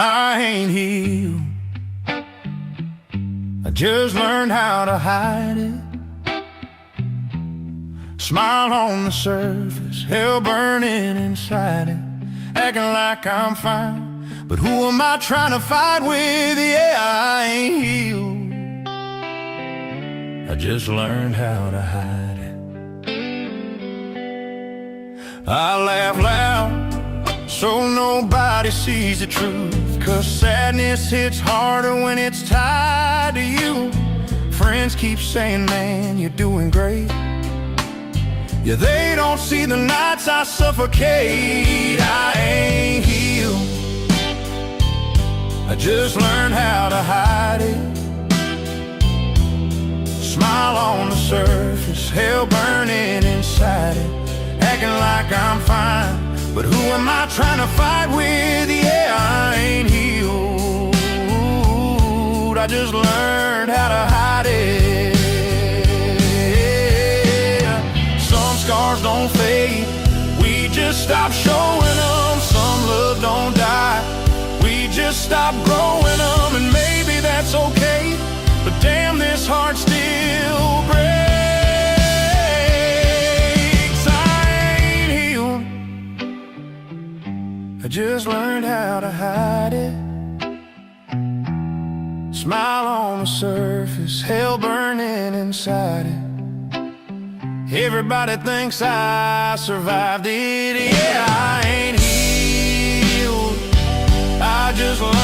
I ain't healed. I just learned how to hide it. Smile on the surface, hell burning inside it. Acting like I'm fine, but who am I trying to fight with? Yeah, I ain't healed. I just learned how to hide it. I laugh loud so nobody sees the truth, 'cause sadness hits harder when it's tied to you. Friends keep saying, man, you're doing great. Yeah, they don't see the nights I suffocate. I ain't healed. I just learned how to hide it. Smile on the surface, hell burning inside it. Acting like I'm fine, but who am I trying to fight with? Yeah, I ain't healed. I just learned how to hide it. Some scars don't fade, we just stop showing them. Some love don't die, we just stop growing them. And maybe that's okay, but damn, this heart still breaks. I just learned how to hide it. Smile on the surface, hell burning inside it. Everybody thinks I survived it. Yeah, I ain't healed. I just learned